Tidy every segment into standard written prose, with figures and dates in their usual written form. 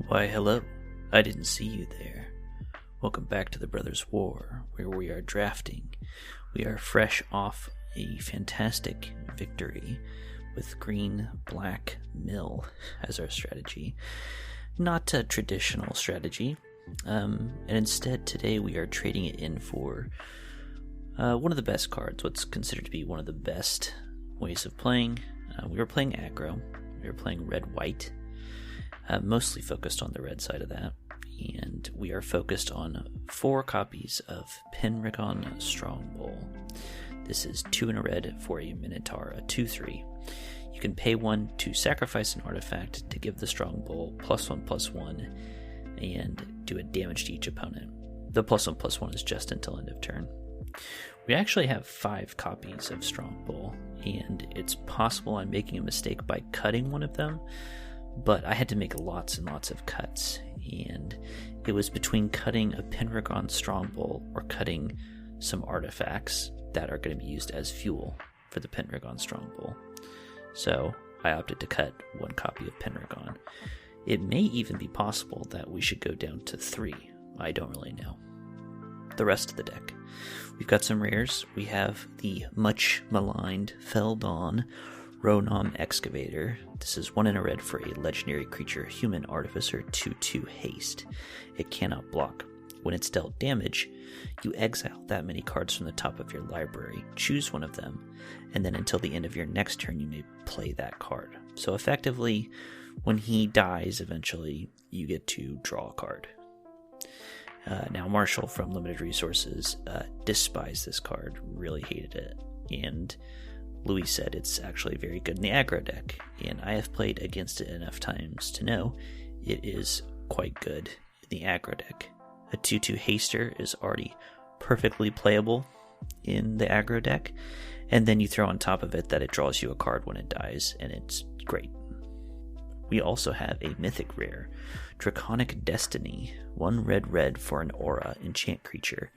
Why, hello. I didn't see you there. Welcome back to the Brothers' War, where we are drafting. We are fresh off a fantastic victory with green-black mill as our strategy. Not a traditional strategy, and instead today we are trading it in for one of the best cards, what's considered to be one of the best ways of playing. We were playing aggro, we were playing red-white, mostly focused on the red side of that, and we are focused on 4 copies of Penregon Strongbull. This is 2 in a red for a Minotaur, a 2/3. You can pay 1 to sacrifice an artifact to give the Strongbull +1/+1 and do a damage to each opponent. The +1/+1 is just until end of turn. We actually have 5 copies of Strongbull, and it's possible I'm making a mistake by cutting one of them, but I had to make lots and lots of cuts, and it was between cutting a Penregon Strongbull or cutting some artifacts that are going to be used as fuel for the Penregon Strongbull. So I opted to cut 1 copy of Penregon. It may even be possible that we should go down to 3. I don't really know. The rest of the deck. We've got some rares. We have the much maligned Feldon Ronom Excavator. This is 1 in a red for a legendary creature, Human Artificer, 2/2 haste. It cannot block. When it's dealt damage, you exile that many cards from the top of your library, choose one of them, and then until the end of your next turn you may play that card. So effectively, when he dies eventually, you get to draw a card. Now Marshall from Limited Resources despised this card, really hated it, and Louis said it's actually very good in the aggro deck, and I have played against it enough times to know it is quite good in the aggro deck. A 2/2 haster is already perfectly playable in the aggro deck, and then you throw on top of it that it draws you a card when it dies, and it's great. We also have a mythic rare, Draconic Destiny, 1 red for an aura enchant creature.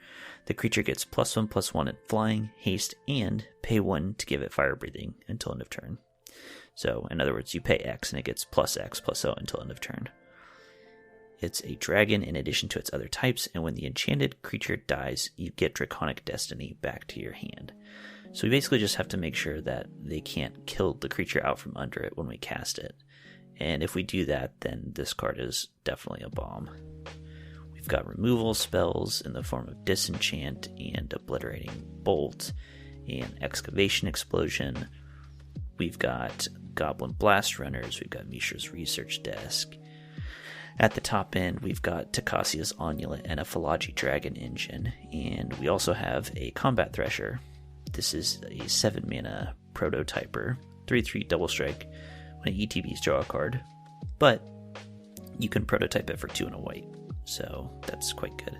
The creature gets +1/+1 at flying, haste, and pay 1 to give it fire breathing until end of turn. So, in other words, you pay X and it gets +X/+0 until end of turn. It's a dragon in addition to its other types, and when the enchanted creature dies, you get Draconic Destiny back to your hand. So we basically just have to make sure that they can't kill the creature out from under it when we cast it. And if we do that, then this card is definitely a bomb. We've got removal spells in the form of Disenchant and Obliterating Bolt and Excavation Explosion. We've got Goblin Blast Runners. We've got Mishra's Research Desk. At the top end, we've got Takasia's Onulet and a Philology Dragon Engine. And we also have a Combat Thresher. This is a 7 mana prototyper, 3/3 double strike. When ETBs, draw a card, but you can prototype it for 2 and a white, so that's quite good.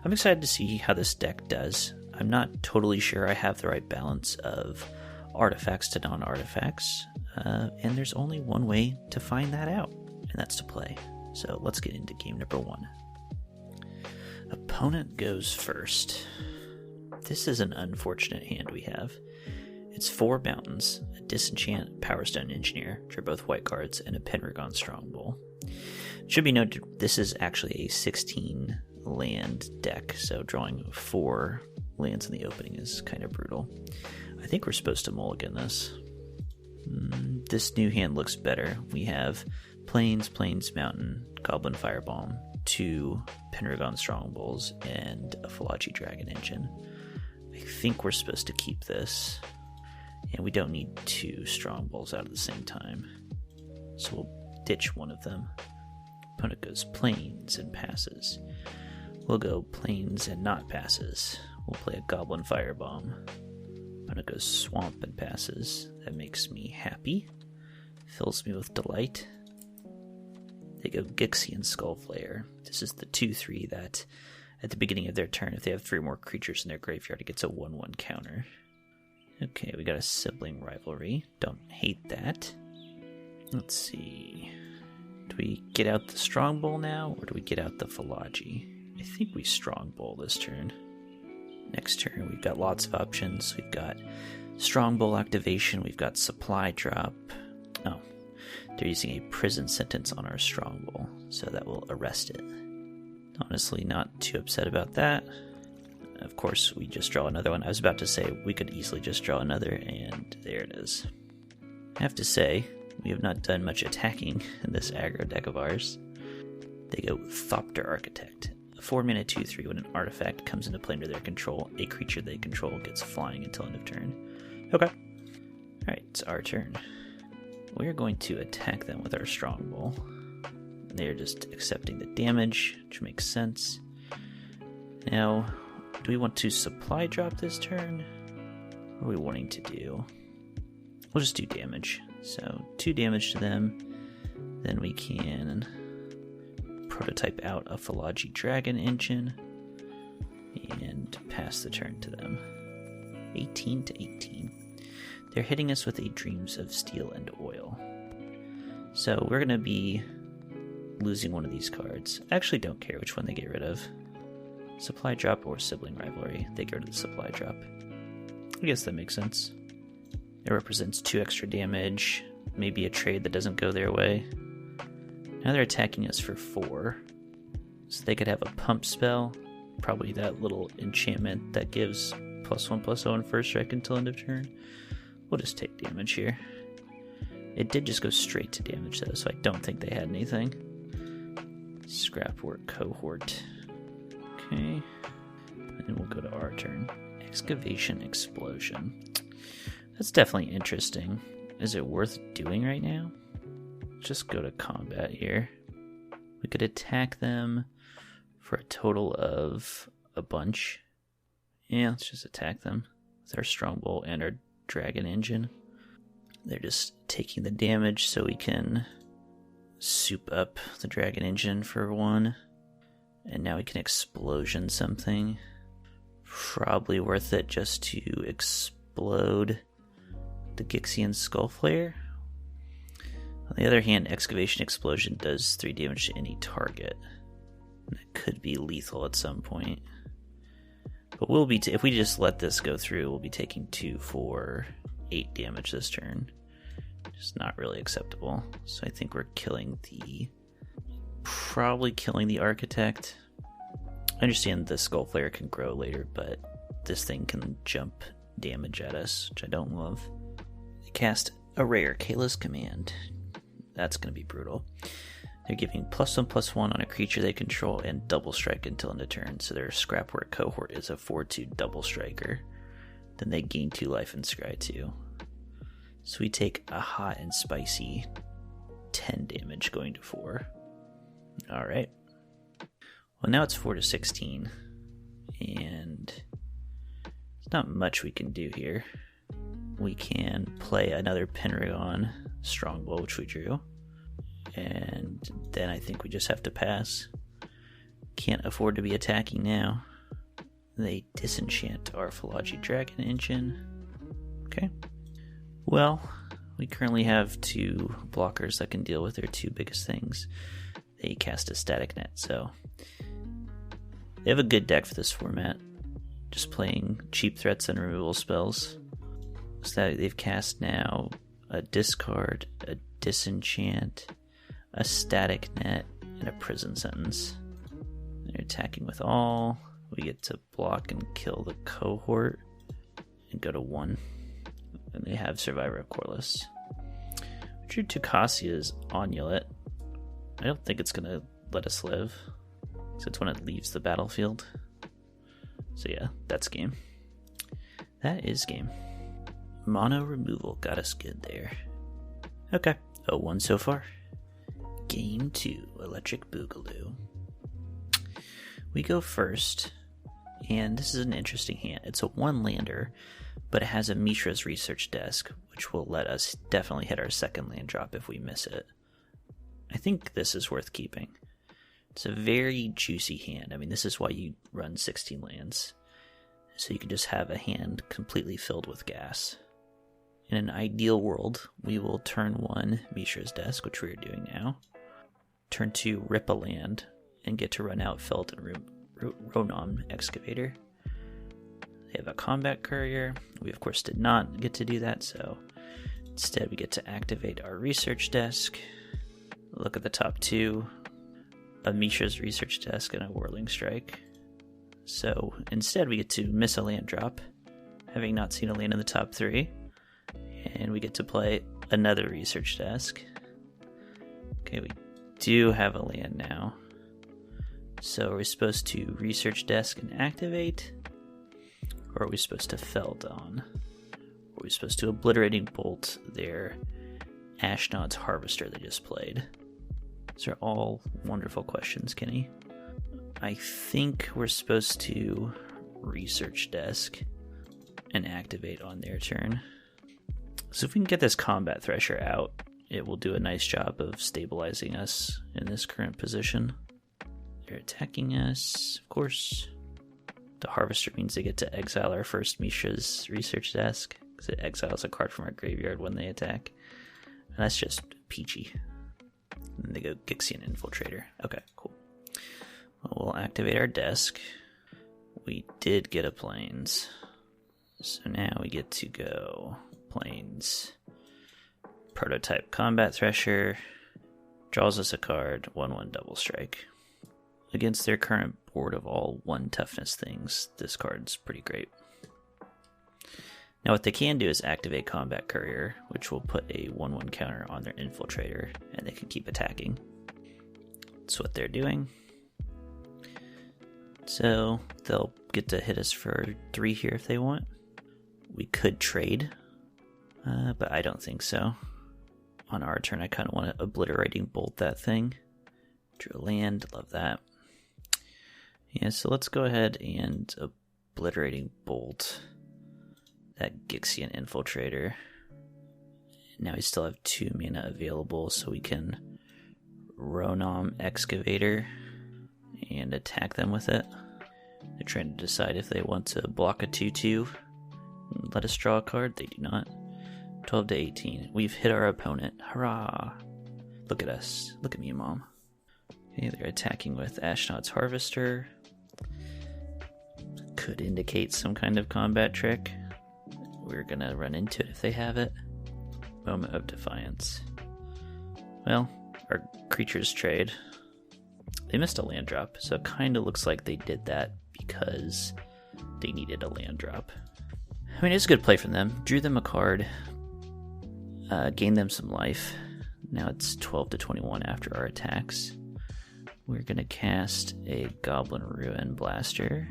I'm excited to see how this deck does. I'm not totally sure I have the right balance of artifacts to non-artifacts, and there's only one way to find that out, and that's to play. So let's get into game number 1. Opponent goes first. This is an unfortunate hand we have. It's 4 mountains, a Disenchant Powerstone Engineer, which are both white cards, and a Penregon Strongbull. It should be noted this is actually a 16 land deck, so drawing 4 lands in the opening is kind of brutal. I think we're supposed to mulligan this. This new hand looks better. We have Plains, Mountain, Goblin Firebomb, 2 Penregon Strongbulls, and a Philology Dragon Engine. I think we're supposed to keep this. And we don't need 2 Strongbulls out at the same time. So we'll ditch one of them. Opponent goes Plains and passes. We'll go Plains and not passes. We'll play a Goblin Firebomb. Opponent goes Swamp and passes. That makes me happy. Fills me with delight. They go Gixian Skullflayer. This is the 2/3 that at the beginning of their turn, if they have 3 more creatures in their graveyard, it gets a 1/1 counter. Okay, we got a Sibling Rivalry. Don't hate that. Let's see. Do we get out the Strongbull now, or do we get out the Philology? I think we Strongbull this turn. Next turn, we've got lots of options. We've got Strongbull activation. We've got Supply Drop. Oh, they're using a prison sentence on our Strongbull. so that will arrest it. Honestly, not too upset about that. Of course, we just draw another one. I was about to say we could easily just draw another, and there it is. I have to say, we have not done much attacking in this aggro deck of ours. They go Thopter Architect. A 4-mana 2/3 when an artifact comes into play under their control, a creature they control gets flying until end of turn. Okay. Alright, it's our turn. We're going to attack them with our Strongbull. They're just accepting the damage, which makes sense. Now, do we want to supply drop this turn? What are we wanting to do? We'll just do damage. So 2 damage to them. Then we can prototype out a Philology Dragon Engine and pass the turn to them. 18 to 18. They're hitting us with a Dreams of Steel and Oil. So we're going to be losing one of these cards. I actually don't care which one they get rid of. Supply drop or Sibling Rivalry. They go to the supply drop. I guess that makes sense. It represents 2 extra damage, maybe a trade that doesn't go their way. Now they're attacking us for 4. So they could have a pump spell, probably that little enchantment that gives +1/+0 on first strike until end of turn. We'll just take damage here. It did just go straight to damage though, so I don't think they had anything. Scrapwork Cohort. Okay. And we'll go to our turn. Excavation Explosion. That's definitely interesting. Is it worth doing right now? Just go to combat here. We could attack them for a total of a bunch. Yeah, let's just attack them with our Strongbow and our Dragon Engine. They're just taking the damage so we can soup up the Dragon Engine for 1. And now we can explosion something. Probably worth it just to explode the Gixian Skullflare. On the other hand, Excavation Explosion does 3 damage to any target. And it could be lethal at some point. But we'll be if we just let this go through, we'll be taking 2 for 8 damage this turn. Just not really acceptable. So I think we're probably killing the Architect. I understand the Skullflare can grow later, but this thing can jump damage at us, which I don't love. They cast a rare Kayla's Command. That's going to be brutal. They're giving +1/+1 on a creature they control and double strike until end of turn. So their Scrapwork Cohort is a 4/2 double striker. Then they gain 2 life and scry 2. So we take a hot and spicy 10 damage going to 4. Alright. Well, now it's 4 to 16. And there's not much we can do here. We can play another Penregon Strongbull, which we drew. And then I think we just have to pass. Can't afford to be attacking now. They disenchant our Philology Dragon Engine. Okay. Well, we currently have 2 blockers that can deal with their 2 biggest things. They cast a Static Net, so they have a good deck for this format. Just playing cheap threats and removal spells. So that they've cast now a discard, a disenchant, a Static Net, and a Prison Sentence. They're attacking with all. We get to block and kill the Cohort and go to 1. And they have Survivor of Corliss. We drew Tucasia's Onulet. I don't think it's going to let us live. So it's when it leaves the battlefield. So yeah, that's game. That is game. Mono removal got us good there. Okay, 0-1 so far. Game 2, Electric Boogaloo. We go first, and this is an interesting hand. It's a 1-lander, but it has a Mishra's Research Desk, which will let us definitely hit our second land drop if we miss it. I think this is worth keeping. It's a very juicy hand. I mean, this is why you run 16 lands. So you can just have a hand completely filled with gas. In an ideal world, we will turn 1 Mishra's Desk, which we're doing now. Turn 2 rip a land, and get to run out Felt and Ronom Excavator. They have a Combat Courier. We of course did not get to do that, so instead we get to activate our Research Desk. Look at the top 2. a Mishra's Research Desk and a Whirling Strike. So instead we get to miss a land drop, having not seen a land in the top 3. And we get to play another Research Desk. Okay, we do have a land now. So are we supposed to Research Desk and activate? Or are we supposed to Feldon? Or are we supposed to Obliterating Bolt their Ashnod's Harvester they just played? These are all wonderful questions, Kenny. I think we're supposed to Research Desk and activate on their turn. So if we can get this Combat Thresher out, it will do a nice job of stabilizing us in this current position. They're attacking us, of course. The Harvester means they get to exile our first Mishra's Research Desk, because it exiles a card from our graveyard when they attack. And that's just peachy. And they go Gixian Infiltrator. Okay, cool. Well, we'll activate our desk. We did get a Plains. So now we get to go Plains. Prototype Combat Thresher. Draws us a card, 1/1 Double Strike. Against their current board of all 1 toughness things, this card's pretty great. Now what they can do is activate Combat Courier, which will put a 1/1 counter on their Infiltrator, and they can keep attacking. That's what they're doing. So they'll get to hit us for 3 here if they want. We could trade, but I don't think so. On our turn, I kind of want to Obliterating Bolt that thing. Drew a land, love that. Yeah, so let's go ahead and Obliterating Bolt that Gixian Infiltrator. Now we still have 2 mana available, so we can Ronom Excavator and attack them with it. They're trying to decide if they want to block a 2/2 and let us draw a card. They do not. 12 to 18. We've hit our opponent. Hurrah! Look at us. Look at me, Mom. Okay, they're attacking with Ashnod's Harvester. Could indicate some kind of combat trick. We're gonna run into it if they have it. Moment of Defiance. Well, our creatures trade. They missed a land drop, so it kind of looks like they did that because they needed a land drop. I mean, it's a good play from them. Drew them a card, gained them some life. Now it's 12 to 21 after our attacks. We're going to cast a Goblin Ruin Blaster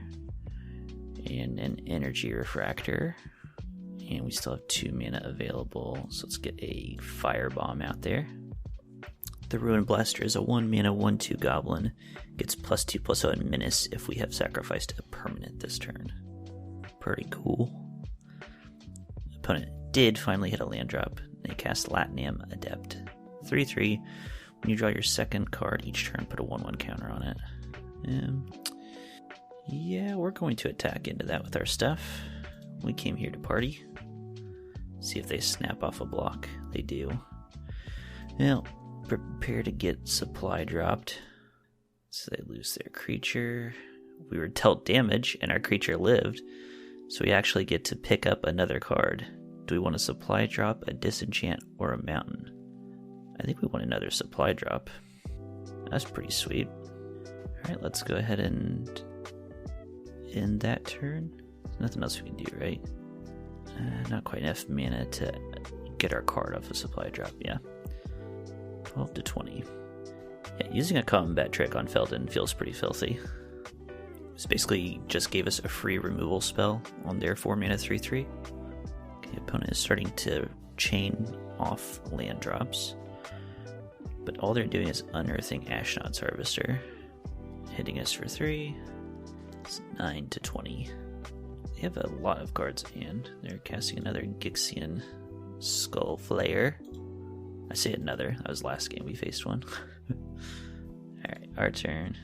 and an Energy Refractor. And we still have 2 mana available, so let's get a Firebomb out there. The Ruin Blaster is a 1 mana 1/2 Goblin. Gets +2/+0 and Menace if we have sacrificed a permanent this turn. Pretty cool. Opponent did finally hit a land drop. They cast Latnium Adept. 3/3. When you draw your second card each turn, put a 1/1 counter on it. Yeah, we're going to attack into that with our stuff. We came here to party. See if they snap off a block. They do. Well, prepare to get supply dropped. So they lose their creature. We were dealt damage and our creature lived. So we actually get to pick up another card. Do we want a supply drop, a disenchant, or a mountain? I think we want another supply drop. That's pretty sweet. Alright, let's go ahead and end that turn. There's nothing else we can do, right? Not quite enough mana to get our card off a supply drop, yeah. 12 to 20. Yeah, using a combat trick on Feldon feels pretty filthy. This basically just gave us a free removal spell on their 4 mana 3/3. Okay, opponent is starting to chain off land drops. But all they're doing is unearthing Ashnod's Harvester. Hitting us for 3. It's 9 to 20. They have a lot of cards in hand. They're casting another Gixian Skull Flayer. I say another. That was last game we faced one. Alright, our turn.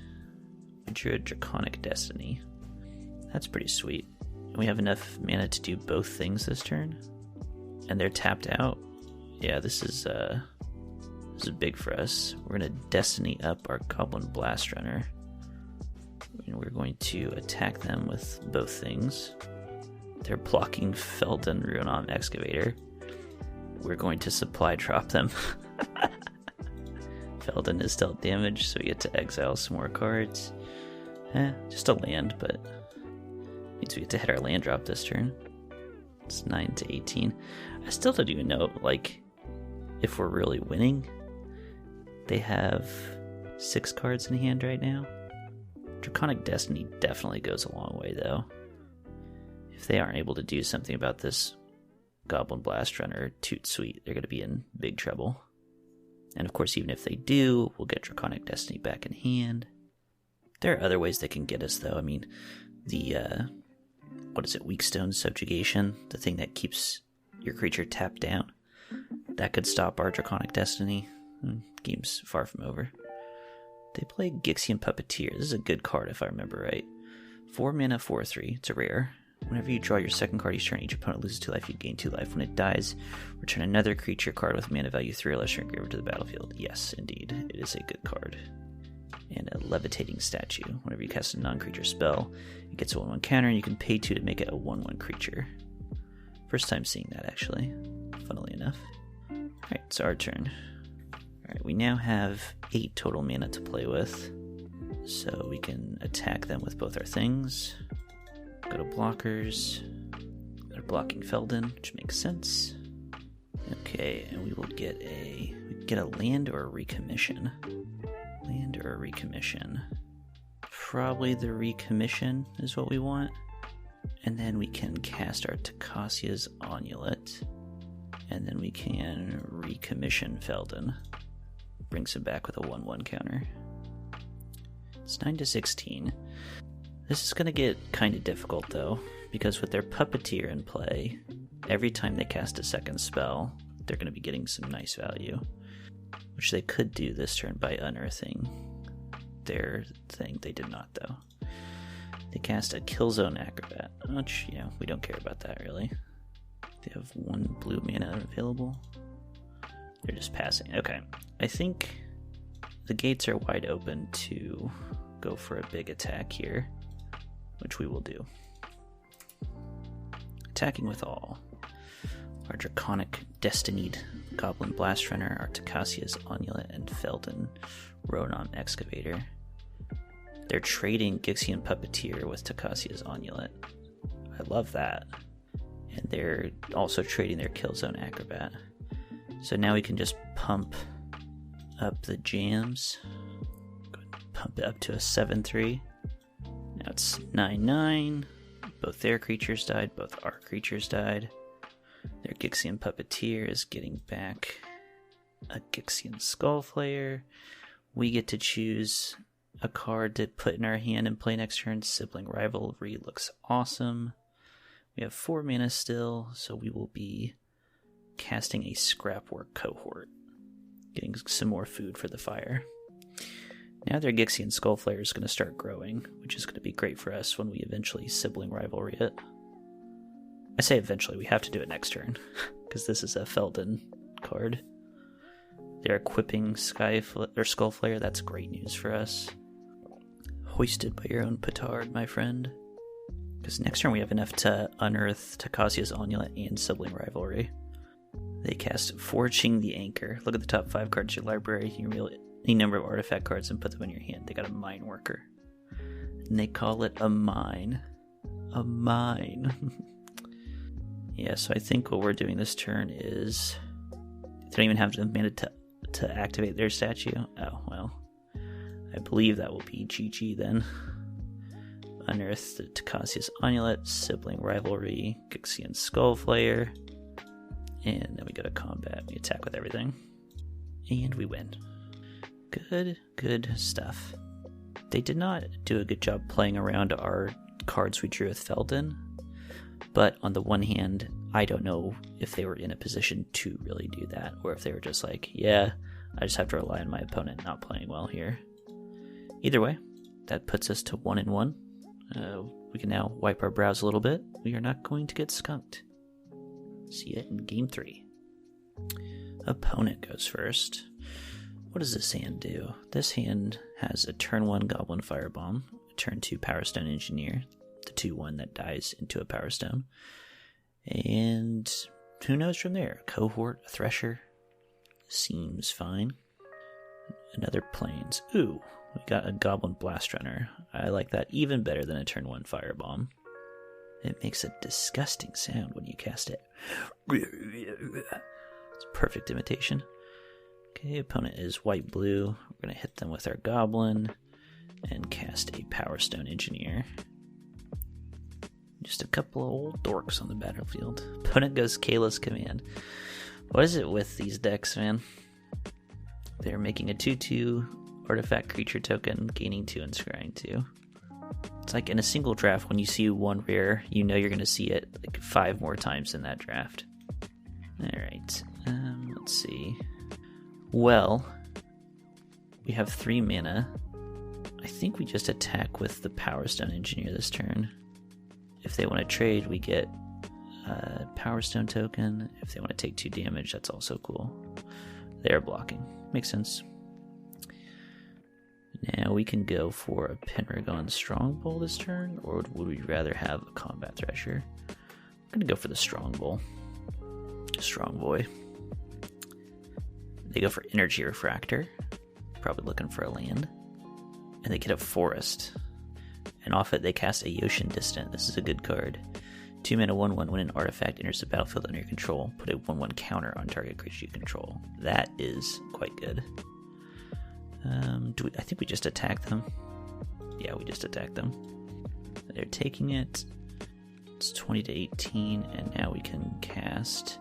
We drew a Draconic Destiny. That's pretty sweet. We have enough mana to do both things this turn. And they're tapped out. Yeah, this is big for us. We're going to Destiny up our Goblin Blast Runner. And we're going to attack them with both things. They're blocking Feldon Ruinom Excavator. We're going to supply drop them. Feldon is dealt damage, so we get to exile some more cards. Just a land, but means we get to hit our land drop this turn. It's 9 to 18. I still don't even know, like, if we're really winning. They have 6 cards in hand right now. Draconic Destiny definitely goes a long way, though. If they aren't able to do something about this Goblin Blast Runner Toot Sweet, they're going to be in big trouble. And of course, even if they do, we'll get Draconic Destiny back in hand. There are other ways they can get us, though. I mean, the, Weakstone Subjugation, the thing that keeps your creature tapped down, that could stop our Draconic Destiny. Game's far from over. They play Gixian Puppeteer. This is a good card if I remember right. 4 mana, 4/3. It's a rare. Whenever you draw your second card each turn, each opponent loses 2 life, you gain 2 life. When it dies, return another creature card with mana value 3 or less from your graveyard to the battlefield. Yes, indeed. It is a good card. And a Levitating Statue. Whenever you cast a non-creature spell, it gets a 1/1 counter, and you can pay 2 to make it a 1/1 creature. First time seeing that, actually. Funnily enough. Alright, it's our turn. Alright, we now have 8 total mana to play with. So we can attack them with both our things. Go to blockers. They're blocking Feldon, which makes sense. Okay, and we will get a land or a recommission. Land or a recommission. Probably the recommission is what we want. And then we can cast our Takasia's Onulet. And then we can recommission Feldon. Brings him back with a 1/1 counter. It's 9 to 16. This is going to get kind of difficult, though, because with their Puppeteer in play, every time they cast a second spell, they're going to be getting some nice value, which they could do this turn by unearthing their thing. They did not, though. They cast a Killzone Acrobat, which, we don't care about that, really. They have 1 blue mana available. They're just passing. Okay, I think the gates are wide open to go for a big attack here, which we will do. Attacking with all. Our Draconic Destinied Goblin Blast Runner, our Takasia's Onulet, and Feldon Ronan Excavator. They're trading Gixian Puppeteer with Takasia's Onulet. I love that. And they're also trading their Killzone Acrobat. So now we can just pump up the jams. Go ahead and pump it up to a 7/3. Now it's 9/9. Both their creatures died, both our creatures died. Their Gixian Puppeteer is getting back a Gixian Skullflayer. We get to choose a card to put in our hand and play next turn. Sibling Rivalry looks awesome. We have 4 mana still, so we will be casting a Scrapwork Cohort, getting some more food for the fire. Now their Gixian Skullflayer is going to start growing, which is going to be great for us when we eventually Sibling Rivalry it. I say eventually, we have to do it next turn, because this is a Feldon card. They're equipping Skullflayer, that's great news for us. Hoisted by your own petard, my friend. Because next turn we have enough to unearth Takasia's Onulet and Sibling Rivalry. They cast Forging the Anchor. Look at the top 5 cards in your library. You reveal any number of artifact cards and put them in your hand. They got a Mine Worker. And they call it a mine. A mine. Yeah, so I think what we're doing this turn is... They don't even have the mana to activate their statue. Oh, well. I believe that will be GG then. Unearth the Takasia's Onulet, Sibling Rivalry, Gixian Skullflayer. And then we go to combat. We attack with everything. And we win. Good stuff. They did not do a good job playing around our cards we drew with Feldon. But on the one hand, I don't know if they were in a position to really do that. Or if they were just like, yeah, I just have to rely on my opponent not playing well here. Either way, that puts us to 1-1. We can now wipe our brows a little bit. We are not going to get skunked. See you in game 3. Opponent goes first. What does this hand do? This hand has a turn 1 Goblin Firebomb, a turn 2 Power Stone Engineer, the 2/1 that dies into a Power Stone. And who knows from there? A Cohort, a Thresher. Seems fine. Another plains. Ooh, we got a Goblin Blast Runner. I like that even better than a turn 1 Firebomb. It makes a disgusting sound when you cast it. It's perfect imitation. Okay, opponent is white-blue. We're going to hit them with our Goblin and cast a Power Stone Engineer. Just a couple of old dorks on the battlefield. Opponent goes Kayla's Command. What is it with these decks, man? They're making a 2/2 artifact creature token, gaining 2 and scrying 2. It's like in a single draft, when you see one rare, you know you're going to see it like 5 more times in that draft. Alright, let's see. Well, we have 3 mana. I think we just attack with the Power Stone Engineer this turn. If they want to trade, we get a Power Stone token. If they want to take 2 damage, that's also cool. They're blocking. Makes sense. Now we can go for a Penregon Strongbull this turn, or would we rather have a Combat Thresher? I'm going to go for the Strongbull. Strong boy. They go for Energy Refractor. Probably looking for a land. And they get a Forest. And off it they cast a Yoshin Distant. This is a good card. 2 mana 1/1 when an artifact enters the battlefield under your control. Put a 1/1 counter on target creature you control. That is quite good. I think we just attack them. Yeah, we just attack them. They're taking it. It's 20 to 18, and now we can cast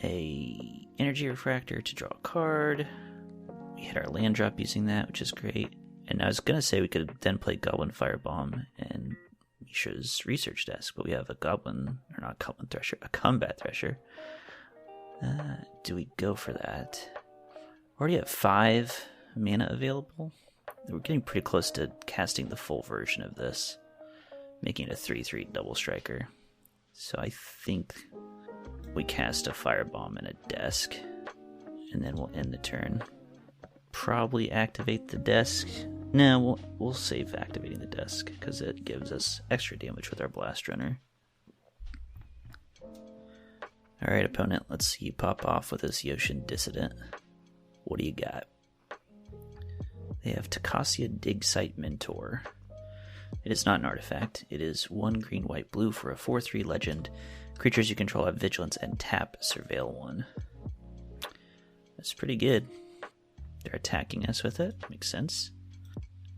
a Energy Refractor to draw a card. We hit our land drop using that, which is great. And I was going to say we could then play Goblin Firebomb and Misha's Research Desk, but we have a Goblin, or not Goblin Thresher, a Combat Thresher. Do we go for that? Already have 5 mana available. We're getting pretty close to casting the full version of this, making it a 3/3 double striker. So I think we cast a Firebomb and a Desk, and then we'll end the turn. Probably activate the Desk. No, we'll save activating the Desk, because it gives us extra damage with our Blast Runner. Alright, opponent, let's see you pop off with this Yoshin Dissident. What do you got? They have Takasia Dig Site Mentor. It is not an artifact. It is 1 green, white, blue for a 4/3 legend. Creatures you control have vigilance and tap Surveil 1. That's pretty good. They're attacking us with it. Makes sense.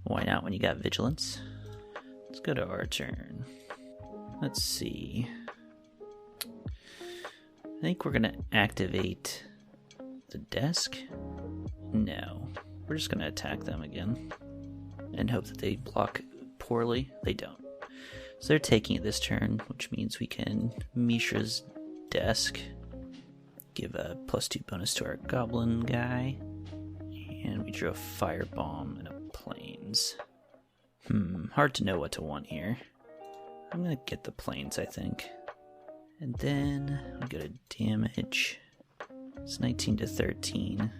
Why not when you got vigilance? Let's go to our turn. Let's see. I think we're going to activate the Desk. No. We're just going to attack them again and hope that they block poorly. They don't. So they're taking it this turn, which means we can Mishra's Desk, give a +2 bonus to our Goblin guy, and we drew a Firebomb and a Plains. Hard to know what to want here. I'm going to get the Plains, I think. And then we go to damage. It's 19 to 13.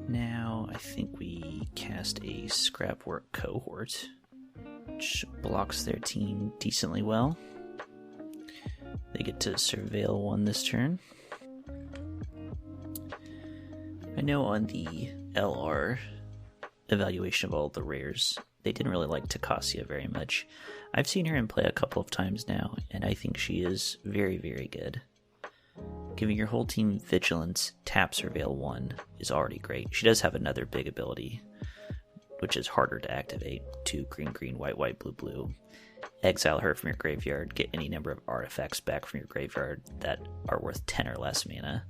Now I think we cast a Scrapwork Cohort, which blocks their team decently well. They get to Surveil 1 this turn. I know on the LR evaluation of all the rares, they didn't really like Takasia very much. I've seen her in play a couple of times now, and I think she is very, very good. Giving your whole team Vigilance, tap Surveil 1 is already great. She does have another big ability, which is harder to activate. 2 green, green, white, white, blue, blue. Exile her from your graveyard, get any number of artifacts back from your graveyard that are worth 10 or less mana.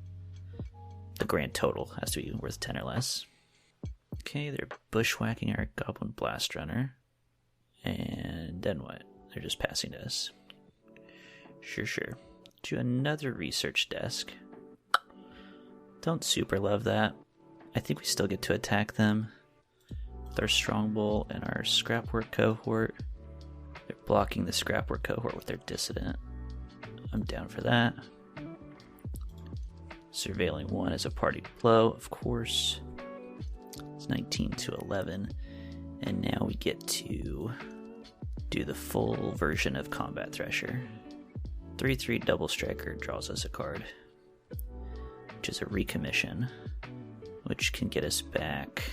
The grand total has to be worth 10 or less. Okay, they're bushwhacking our Goblin Blast Runner. And then what? They're just passing to us. Sure. To another Research Desk. Don't super love that. I think we still get to attack them with our Strongbull and our Scrapwork Cohort. They're blocking the Scrapwork Cohort with their Dissident. I'm down for that. Surveilling 1 as a party blow, of course. It's 19 to 11. And now we get to do the full version of Combat Thresher. 3/3 double striker draws us a card, which is a recommission, which can get us back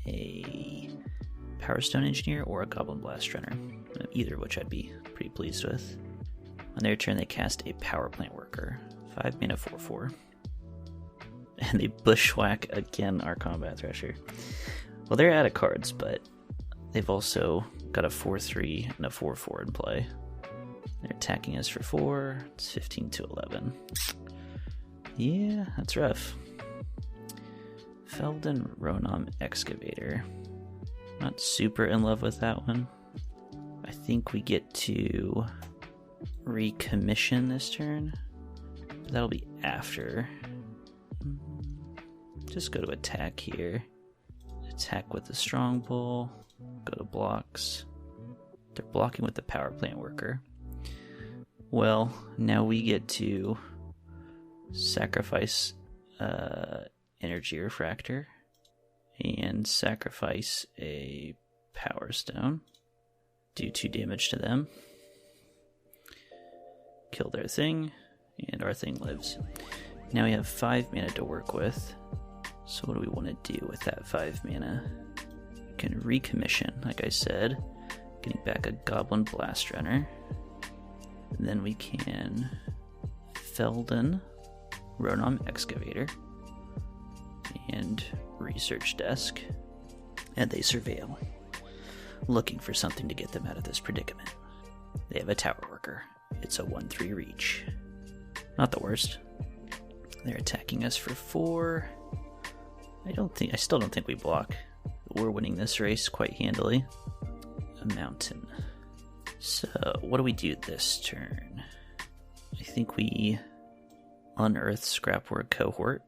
a Power Stone Engineer or a Goblin Blast Runner, either of which I'd be pretty pleased with. On their turn, they cast a Power Plant Worker, 5 mana 4/4. And they Bushwhack again our Combat Thresher. Well, they're out of cards, but they've also got a 4/3 and a 4/4 in play. They're attacking us for 4. It's 15 to 11. Yeah, that's rough. Felden Ronom Excavator. Not super in love with that one. I think we get to recommission this turn, but that'll be after. Just go to attack here. Attack with the Strongbull. Go to blocks. They're blocking with the Power Plant Worker. Well, now we get to sacrifice Energy Refractor and sacrifice a Power Stone. Do 2 damage to them. Kill their thing, and our thing lives. Now we have 5 mana to work with. So what do we want to do with that 5 mana? We can recommission, like I said, getting back a Goblin Blast Runner. And then we can Felden Ronom Excavator and Research Desk, and they surveil, looking for something to get them out of this predicament. They have a Tower Worker. It's a 1/3 reach. Not the worst. They're attacking us for 4. I still don't think we block. We're winning this race quite handily. A mountain. So, what do we do this turn? I think we unearth Scrapwort Cohort.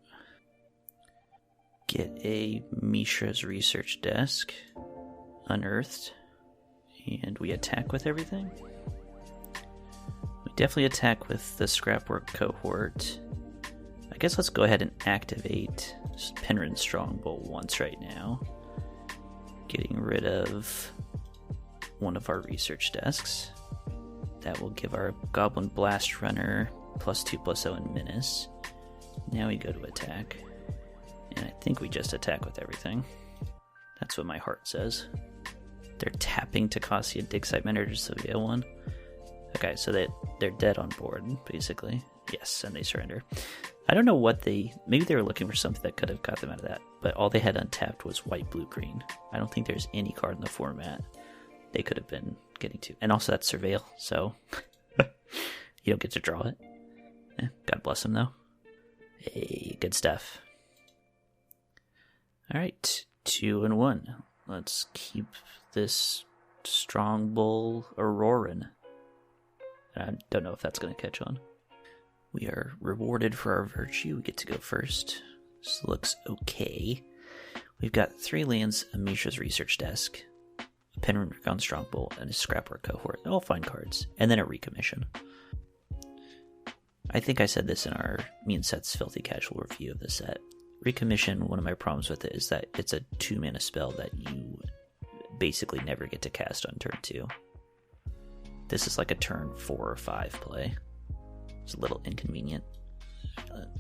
Get a Mishra's Research Desk. Unearthed. And we attack with everything. We definitely attack with the Scrapwork Cohort. I guess let's go ahead and activate Penregon Strongbull once right now. Getting rid of one of our research desks. That will give our Goblin Blast Runner +2/+0 in Menace. Now we go to attack. And I think we just attack with everything. That's what my heart says. They're tapping Takasia, Digsite Mentor to Seville 1. Okay, so they're dead on board, basically. Yes, and they surrender. I don't know what maybe they were looking for something that could have got them out of that, but all they had untapped was white, blue, green. I don't think there's any card in the format they could have been getting to. And also that's Surveil, so you don't get to draw it. God bless them, though. Hey, good stuff. Alright, 2-1. Let's keep this Strongbull a-roarin'. I don't know if that's going to catch on. We are rewarded for our virtue. We get to go first. This looks okay. We've got 3 lands, a Mishra's Research Desk, a Penregon Strongbull, and a Scrapwork Cohort. All fine cards. And then a recommission. I think I said this in me and Seth's Filthy Casual review of the set. Recommission, one of my problems with it is that it's a 2-mana spell that you basically never get to cast on turn 2. This is like a turn 4 or 5 play. It's a little inconvenient.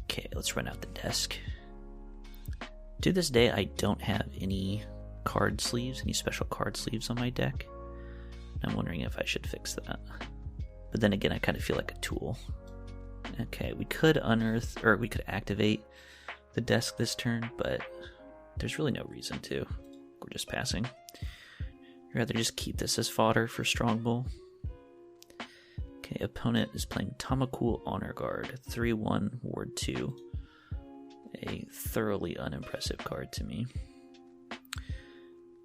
Okay, let's run out the desk. To this day, I don't have any card sleeves, any special card sleeves on my deck. I'm wondering if I should fix that. But then again, I kind of feel like a tool. Okay, we could unearth, or we could activate the desk this turn, but there's really no reason to. We're just passing. I'd rather just keep this as fodder for Strongbull. Okay, opponent is playing Tamakul Honor Guard, 3/1, Ward 2. A thoroughly unimpressive card to me.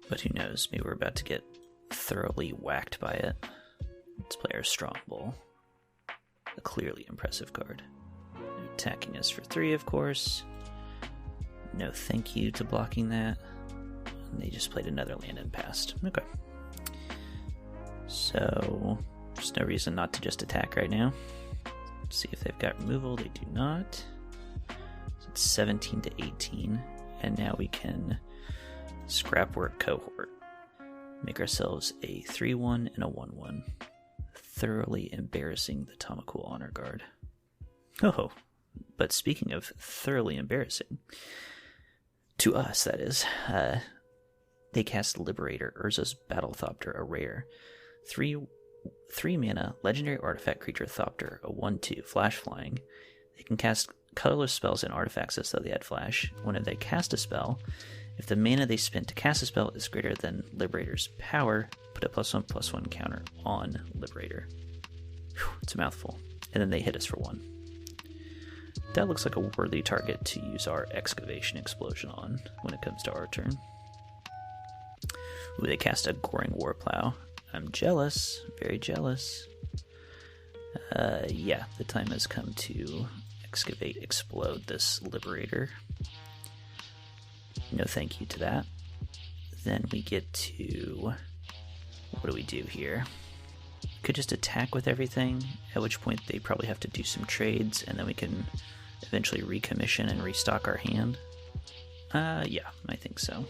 But who knows, maybe we're about to get thoroughly whacked by it. Let's play our Strongbull. A clearly impressive card. Attacking us for 3, of course. No thank you to blocking that. And they just played another land and passed. Okay. So, there's no reason not to just attack right now. Let's see if they've got removal. They do not. So it's 17 to 18. And now we can Scrapwork Cohort. Make ourselves a 3/1 and a 1/1. Thoroughly embarrassing the Tamakul Honor Guard. Oh, but speaking of thoroughly embarrassing, to us that is, they cast Liberator, Urza's Battlethopter, a rare. 3 mana, legendary artifact creature Thopter, a 1/2, flash flying. They can cast colorless spells and artifacts as though they had flash. When they cast a spell, if the mana they spent to cast a spell is greater than Liberator's power, put a +1/+1 counter on Liberator. Whew, it's a mouthful. And then they hit us for 1. That looks like a worthy target to use our Excavation Explosion on when it comes to our turn. Ooh, they cast a Goring Warplow. I'm jealous, very jealous. Yeah, the time has come to Excavate, Explode this Liberator. No thank you to that. Then we get to... what do we do here? Could just attack with everything, at which point they probably have to do some trades, and then we can eventually recommission and restock our hand. Yeah, I think so.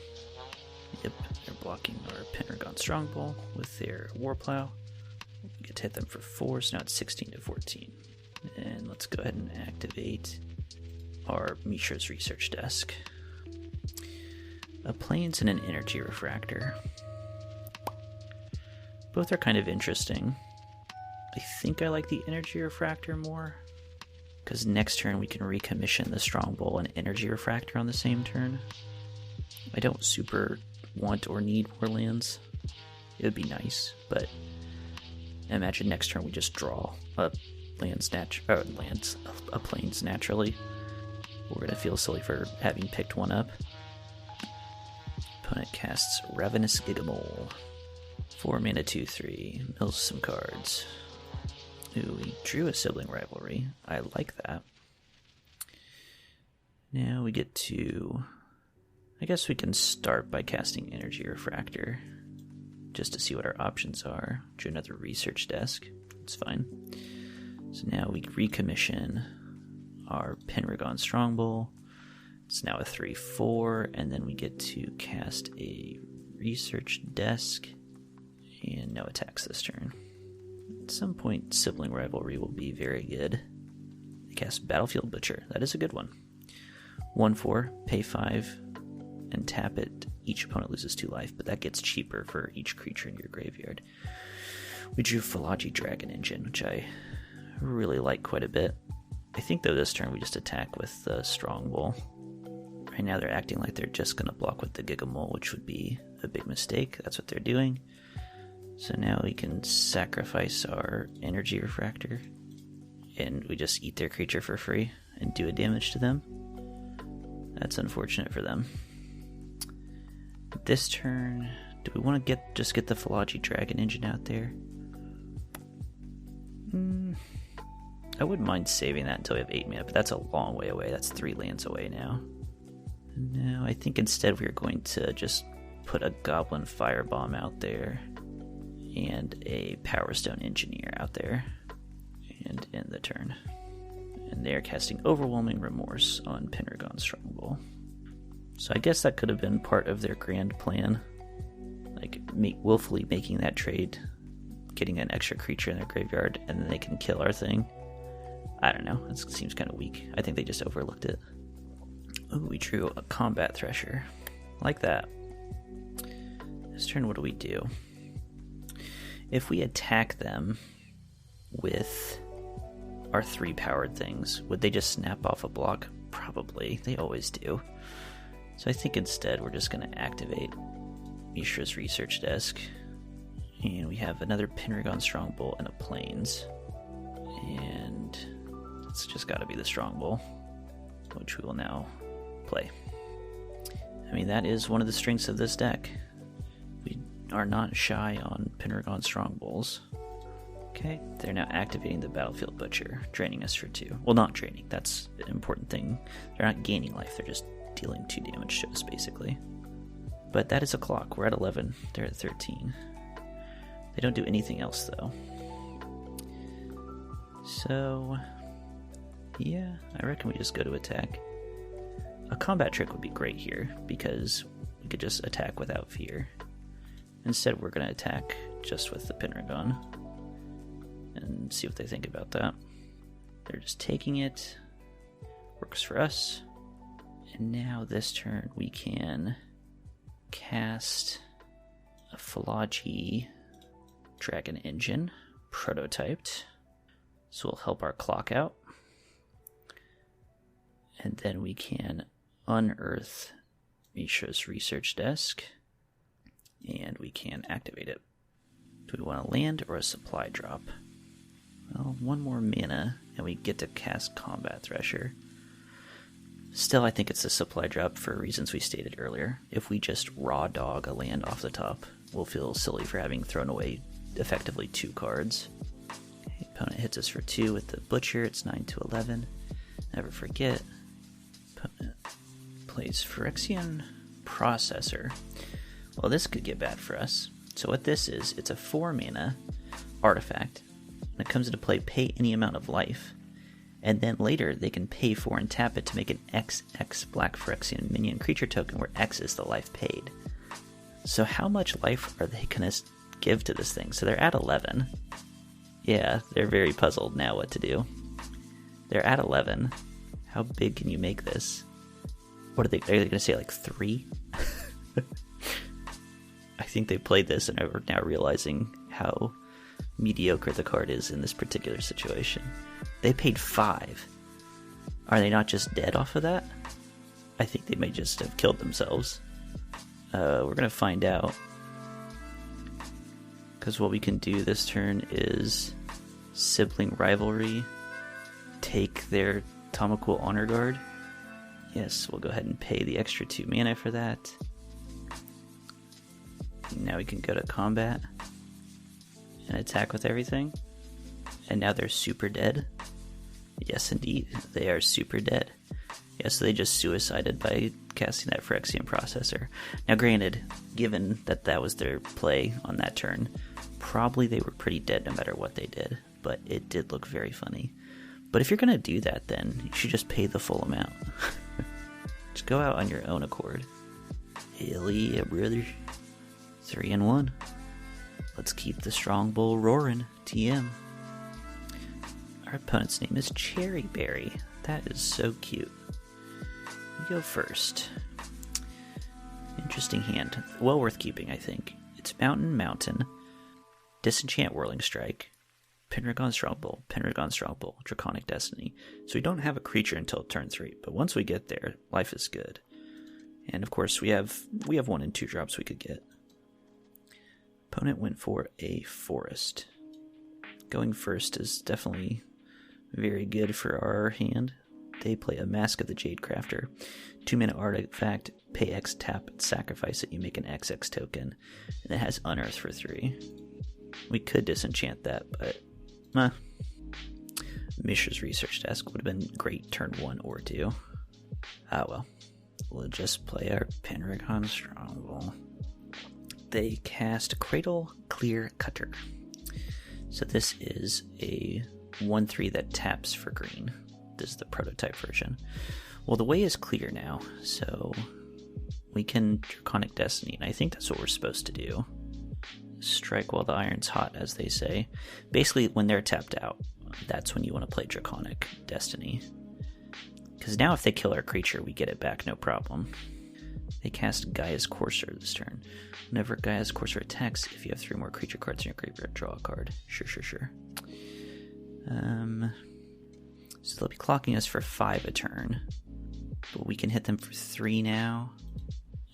Yep, they're blocking our Penregon Strongbull with their Warplow. We get to hit them for 4, so now it's 16 to 14. And let's go ahead and activate our Mishra's Research Desk. A Plains and an Energy Refractor. Both are kind of interesting. I think I like the Energy Refractor more, because next turn we can recommission the Strongbull and Energy Refractor on the same turn. I don't super want or need more lands. It would be nice, but imagine next turn we just draw a Plains naturally. We're going to feel silly for having picked one up. Opponent casts Ravenous Gigamole. 4 mana 2/3. Mills some cards. Ooh, we drew a Sibling Rivalry. I like that. Now we get to... I guess we can start by casting Energy Refractor, just to see what our options are. Drew another Research Desk. It's fine. So now we recommission our Penregon Strongbull. It's now a 3/4, and then we get to cast a Research Desk, and no attacks this turn. At some point, Sibling Rivalry will be very good. They cast Battlefield Butcher. That is a good one. 1/4, pay 5, and tap it. Each opponent loses 2 life, but that gets cheaper for each creature in your graveyard. We drew Philology Dragon Engine, which I really like quite a bit. I think, though, this turn we just attack with the Strongbull. Right now they're acting like they're just going to block with the Gigamole, which would be a big mistake. That's what they're doing. So now we can sacrifice our Energy Refractor, and we just eat their creature for free and do a damage to them. That's unfortunate for them. This turn, do we want to just get the Philology Dragon Engine out there? I wouldn't mind saving that until we have 8 mana, but that's a long way away. That's 3 lands away now. No, I think instead we're going to just put a Goblin Firebomb out there and a Power Stone Engineer out there and end the turn. And they're casting Overwhelming Remorse on Penregon Strongbull. So I guess that could have been part of their grand plan, like willfully making that trade, getting an extra creature in their graveyard, and then they can kill our thing. I don't know, it seems kind of weak. I think they just overlooked it. Ooh, we drew a Combat Thresher. Like that. This turn, what do we do? If we attack them with our 3 powered things, would they just snap off a block? Probably. They always do. So I think instead we're just going to activate Mishra's Research Desk. And we have another Penregon Strongbull and a Plains. And it's just got to be the Strongbull, which we will now play. I mean, that is one of the strengths of this deck. We are not shy on Penregon Strongbulls. Okay, they're now activating the Battlefield Butcher, draining us for 2. Well, not draining, that's an important thing. They're not gaining life, they're just dealing 2 damage to us, basically. But that is a clock. We're at 11, they're at 13. They don't do anything else, though. So, yeah, I reckon we just go to attack. A combat trick would be great here, because we could just attack without fear. Instead, we're going to attack just with the Penregon and see what they think about that. They're just taking it. Works for us. And now this turn we can cast a Philology Dragon Engine, prototyped. So we'll help our clock out. And then we can unearth Mishra's research desk. And we can activate it. Do we want a land or a supply drop? Well, one more mana, and we get to cast Combat Thresher. Still, I think it's a supply drop for reasons we stated earlier. If we just raw dog a land off the top, we'll feel silly for having thrown away effectively 2 cards. Okay, opponent hits us for 2 with the Butcher. It's 9 to 11. Never forget. Opponent plays Phyrexian Processor. Well, this could get bad for us. So what this is, it's a 4 mana artifact. When it comes into play, pay any amount of life. And then later, they can pay 4 and tap it to make an XX Black Phyrexian minion creature token where X is the life paid. So how much life are they going to give to this thing? So they're at 11. Yeah, they're very puzzled now what to do. They're at 11. How big can you make this? What are they going to say, like 3? I think they played this and are now realizing how mediocre the card is in this particular situation. They paid 5. Are they not just dead off of that? I think they may just have killed themselves. We're going to find out. Because what we can do this turn is Sibling Rivalry, take their Tamako Honor Guard. Yes, we'll go ahead and pay the extra 2 mana for that. Now we can go to combat and attack with everything. And now they're super dead. Yes, indeed, they are super dead. Yes, they just suicided by casting that Phyrexian Processor. Now granted, given that that was their play on that turn, probably they were pretty dead no matter what they did. But it did look very funny. But if you're going to do that, then you should just pay the full amount. Just go out on your own accord. Hell yeah, brother. 3-1. Let's keep the Strongbull roaring. TM. Our opponent's name is Cherryberry. That is so cute. You go first. Interesting hand. Well worth keeping, I think. It's Mountain, Disenchant Whirling Strike, Penregon Strongbull, Draconic Destiny. So we don't have a creature until turn 3, but once we get there, life is good. And of course, we have 1 and 2 drops we could get. Opponent went for a Forest. Going first is definitely very good for our hand. They play a Mask of the Jade Crafter. 2 mana artifact, pay X, tap, sacrifice it, you make an XX token. And it has Unearth for 3. We could disenchant that, but Mishra's Research Desk would have been great turn 1 or 2. Ah well. We'll just play our Penregon Strongbull. They cast Cradle Clear Cutter. So this is a 1/3 that taps for green. This is the prototype version. Well, the way is clear now, so we can Draconic Destiny, and I think that's what we're supposed to do. Strike while the iron's hot, as they say. Basically, when they're tapped out, that's when you want to play Draconic Destiny. Because now if they kill our creature, we get it back, no problem. They cast Gaia's Courser this turn. Whenever Gaia's Courser attacks, if you have 3 more creature cards in your graveyard, draw a card. Sure. So they'll be clocking us for 5 a turn. But we can hit them for 3 now.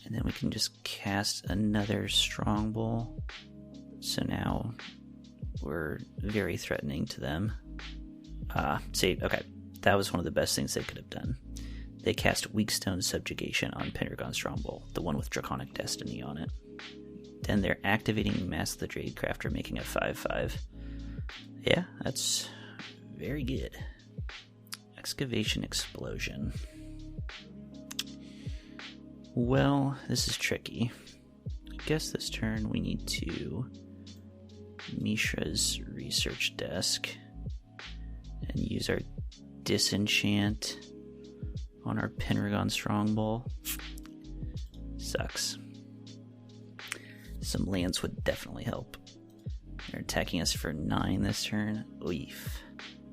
And then we can just cast another Strongbull. So now we're very threatening to them. See, okay. That was one of the best things they could have done. They cast Weakstone Subjugation on Penregon Strongbull, the one with Draconic Destiny on it. Then they're activating Mask of the Jade Crafter, making a 5/5. Yeah, that's very good. Excavation Explosion. Well, this is tricky. I guess this turn we need to Mishra's Research Desk and use our Disenchant on our Penregon Strongbull. Sucks. Some lands would definitely help. They're attacking us for 9 this turn. Oof.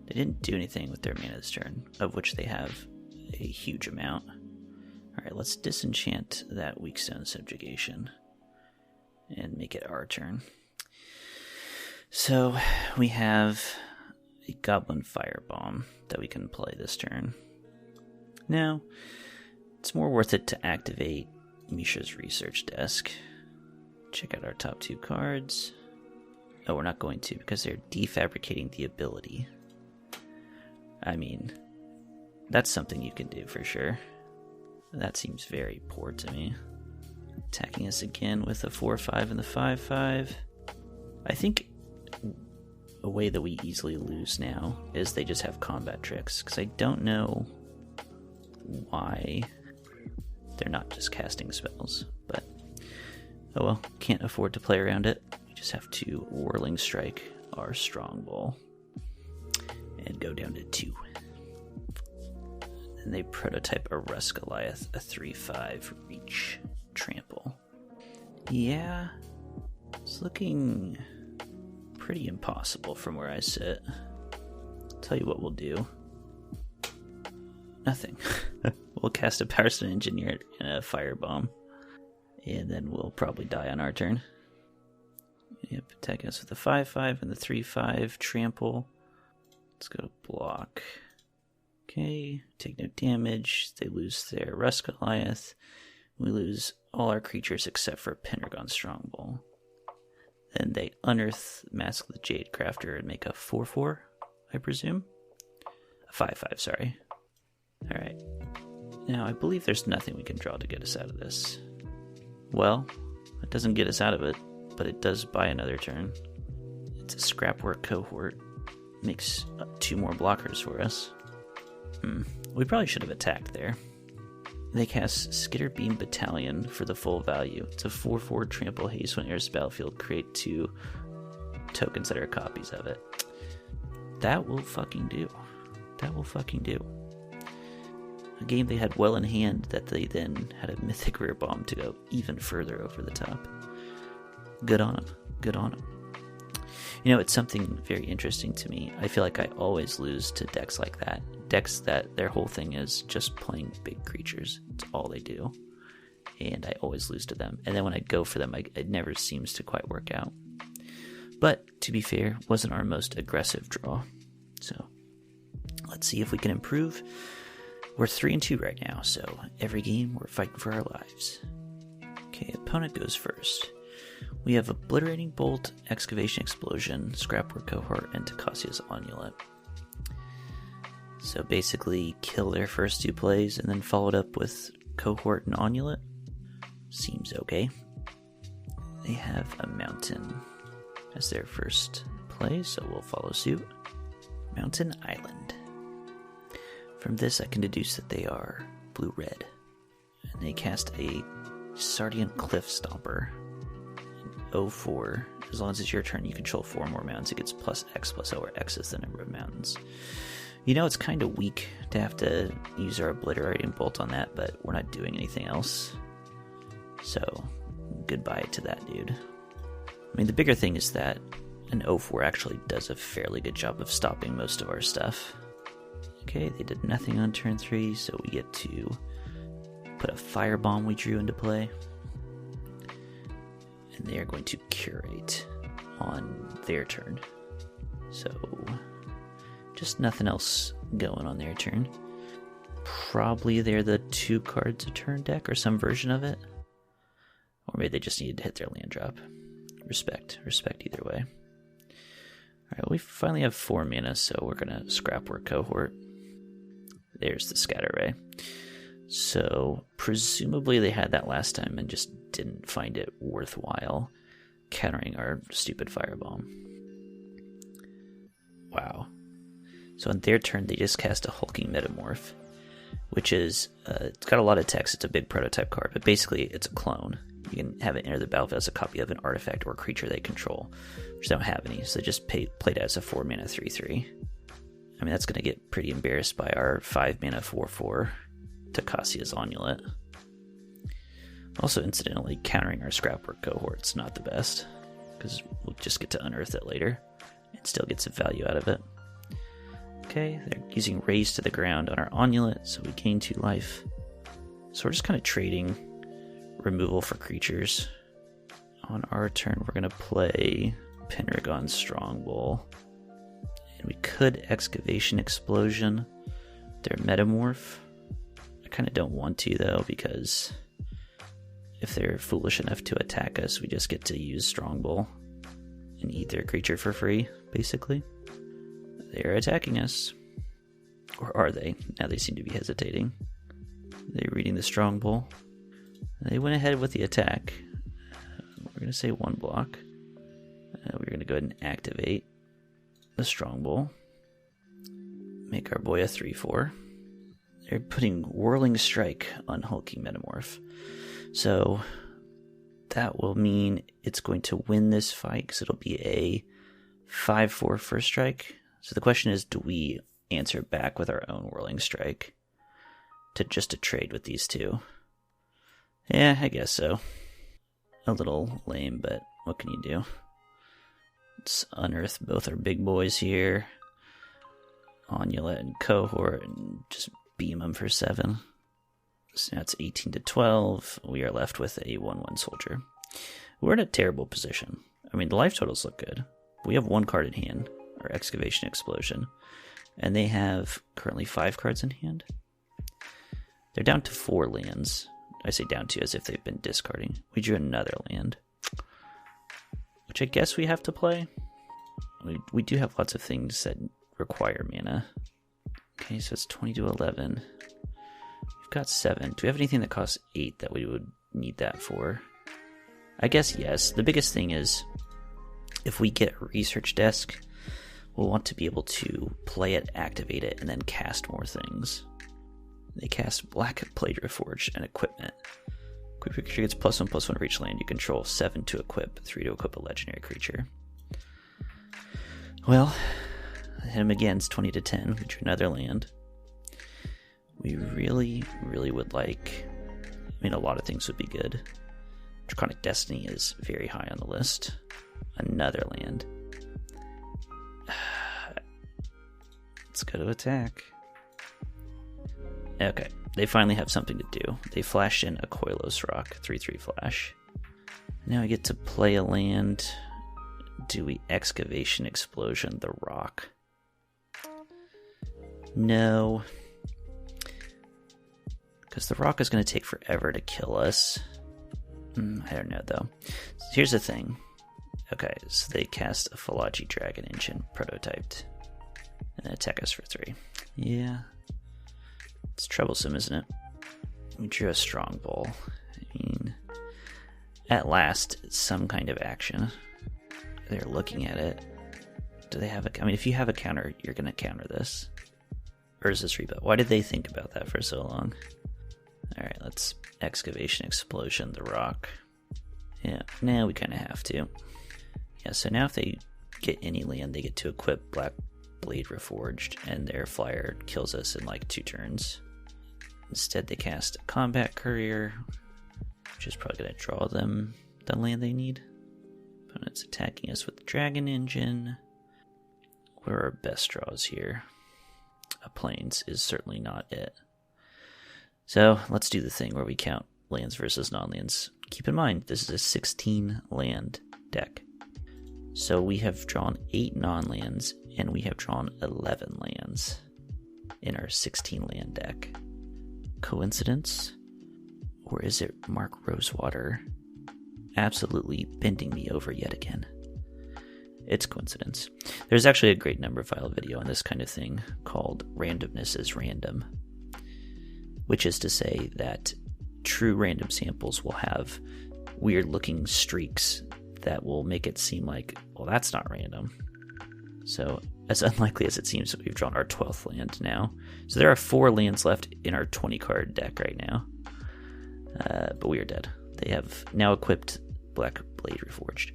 They didn't do anything with their mana this turn, of which they have a huge amount. Alright, let's disenchant that weak stone subjugation and make it our turn. So we have a Goblin Firebomb that we can play this turn. Now, it's more worth it to activate Misha's Research Desk. Check out our top 2 cards. Oh, we're not going to because they're defabricating the ability. I mean, that's something you can do for sure. That seems very poor to me. Attacking us again with the 4-5 and the 5-5. I think a way that we easily lose now is they just have combat tricks, because I don't know why they're not just casting spells, but oh well, can't afford to play around it. We just have to Whirling Strike our Strongbull and go down to 2. And they prototype a Rust Goliath, a 3-5 reach trample. Yeah, it's looking pretty impossible from where I sit. I'll tell you what we'll do. Nothing. We'll cast a Power Stone Engineer and a Firebomb, and then we'll probably die on our turn. Yep, attack us with the 5-5 and the 3-5 trample. Let's go to block. Okay, take no damage. They lose their Rust Goliath. We lose all our creatures except for Penregon Strongbull. Then they unearth Mask of the Jade Crafter and make a 4-4, I presume? A 5-5, sorry. Alright. Now, I believe there's nothing we can draw to get us out of this. Well, it doesn't get us out of it, but it does buy another turn. It's a Scrapwork Cohort. Makes 2 more blockers for us. We probably should have attacked there. They cast Skitter Beam Battalion for the full value. It's a 4-4 trample haste when it enters the battlefield. Create 2 tokens that are copies of it. That will fucking do. That will fucking do. A game they had well in hand that they then had a Mythic Rear Bomb to go even further over the top. Good on them. Good on them. You know, it's something very interesting to me. I feel like I always lose to decks like that. Decks that their whole thing is just playing big creatures. It's all they do. And I always lose to them. And then when I go for them, it never seems to quite work out. But, to be fair, wasn't our most aggressive draw. So, let's see if we can improve. We're 3-2 right now, so every game we're fighting for our lives. Okay, opponent goes first. We have Obliterating Bolt, Excavation Explosion, Scrapwork Cohort, and Takacia's Amulet. So basically, kill their first 2 plays and then follow it up with Cohort and Amulet. Seems okay. They have a Mountain as their first play, so we'll follow suit. Mountain Island. From this, I can deduce that they are blue-red. And they cast a Sardian Cliff Stomper. 0-4. As long as it's your turn, you control 4 more mountains. It gets plus X plus O, where X is the number of mountains. You know, it's kind of weak to have to use our Obliterating Bolt on that, but we're not doing anything else. So, goodbye to that dude. I mean, the bigger thing is that an 0-4 actually does a fairly good job of stopping most of our stuff. Okay, they did nothing on turn 3, so we get to put a Firebomb we drew into play. And they are going to Curate on their turn. So, just nothing else going on their turn. Probably they're the 2 cards a turn deck, or some version of it. Or maybe they just needed to hit their land drop. Respect either way. Alright, we finally have 4 mana, so we're going to Scrapwork Cohort. There's the Scatter Ray. So, presumably they had that last time and just didn't find it worthwhile countering our stupid Firebomb. Wow. So on their turn, they just cast a Hulking Metamorph, which is, it's got a lot of text, it's a big prototype card, but basically it's a clone. You can have it enter the battlefield as a copy of an artifact or creature they control, which they don't have any, so they just played it as a 4-mana 3-3. I mean, that's going to get pretty embarrassed by our 5-mana 4-4 Takacia's Amulet. Also, incidentally, countering our Scrapwork Cohort's not the best, because we'll just get to unearth it later, and still get some value out of it. Okay, they're using Raise to the Ground on our Amulet, so we gain 2 life. So we're just kind of trading removal for creatures. On our turn, we're going to play Penregon Strongbull. And we could Excavation Explosion their Metamorph. I kind of don't want to, though, because if they're foolish enough to attack us, we just get to use Strongbull and eat their creature for free, basically. They are attacking us. Or are they? Now they seem to be hesitating. They're reading the Strongbull. They went ahead with the attack. We're going to say 1 block. We're going to go ahead and activate the Strongbull. Make our boy a 3/4. They're putting Whirling Strike on Hulking Metamorph. So that will mean it's going to win this fight because it'll be a 5/4 first strike. So the question is, do we answer back with our own Whirling Strike to trade with these two? Yeah, I guess so. A little lame, but what can you do? Let's unearth both our big boys here. Onulet and Cohort, and just beam them for 7. So now it's 18 to 12. We are left with a 1/1 soldier. We're in a terrible position. I mean, the life totals look good. We have 1 card in hand, our Excavation Explosion, and they have currently 5 cards in hand. They're down to 4 lands. I say down to as if they've been discarding. We drew another land, which I guess we have to play. We do have lots of things that require mana. Okay, so it's 20 to 11. We've got 7. Do we have anything that costs 8 that we would need that for? I guess yes. The biggest thing is, if we get a Research Desk, we'll want to be able to play it, activate it, and then cast more things. They cast Black Blade Reforged and Equipment. Equip creature gets +1/+1 for each land you control. 7 to equip, 3 to equip a legendary creature. Well, hit him again. It's 20 to 10. We drew another land. We really, really would like... I mean, a lot of things would be good. Draconic Destiny is very high on the list. Another land. Let's go to attack. Okay, they finally have something to do. They flashed in a Koilos Rock, 3/3 flash. Now I get to play a land. Do we Excavation Explosion the Rock? No. Because the Rock is going to take forever to kill us. I don't know, though. Here's the thing. Okay, so they cast a Philology Dragon Engine, prototyped, and attack us for 3. Yeah. It's troublesome, isn't it? We drew a Strongbull. I mean, at last, it's some kind of action. They're looking at it. Do they have a... I mean, if you have a counter, you're going to counter this. Or is this rebuild? Why did they think about that for so long? Alright, let's Excavation Explosion the Rock. Yeah, now we kind of have to. Yeah, so now if they get any land, they get to equip Black Blade Reforged, and their flyer kills us in like 2 turns. Instead, they cast a Combat Courier, which is probably going to draw them the land they need. Opponent's attacking us with the Dragon Engine. What are our best draws here? A Plains is certainly not it. So let's do the thing where we count lands versus non-lands. Keep in mind, this is a 16 land deck. So we have drawn 8 non-lands, and we have drawn 11 lands in our 16 land deck. Coincidence? Or is it Mark Rosewater absolutely bending me over yet again? It's coincidence. There's actually a great number file video on this kind of thing called Randomness is Random, which is to say that true random samples will have weird looking streaks that will make it seem like, well, that's not random. So, as unlikely as it seems, that we've drawn our 12th land now. So there are 4 lands left in our 20 card deck right now. But we are dead. They have now equipped Black Blade Reforged.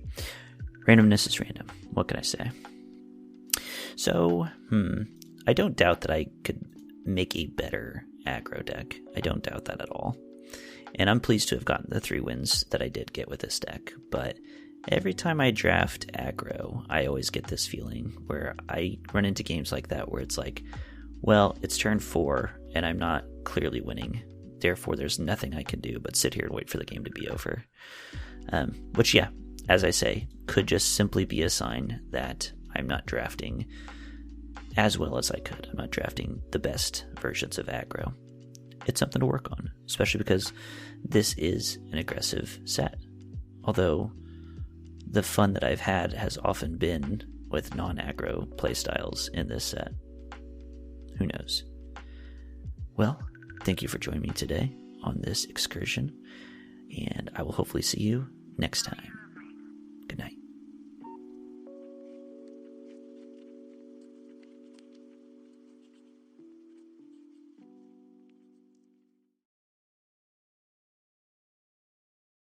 Randomness is random. What can I say? So, I don't doubt that I could make a better aggro deck. I don't doubt that at all. And I'm pleased to have gotten the 3 wins that I did get with this deck. But every time I draft aggro, I always get this feeling where I run into games like that where it's like, well, it's turn 4 and I'm not clearly winning, therefore there's nothing I can do but sit here and wait for the game to be over. Which, yeah, as I say, could just simply be a sign that I'm not drafting as well as I could. I'm not drafting the best versions of aggro. It's something to work on, especially because this is an aggressive set. Although the fun that I've had has often been with non-aggro playstyles in this set. Who knows? Well, thank you for joining me today on this excursion, and I will hopefully see you next time.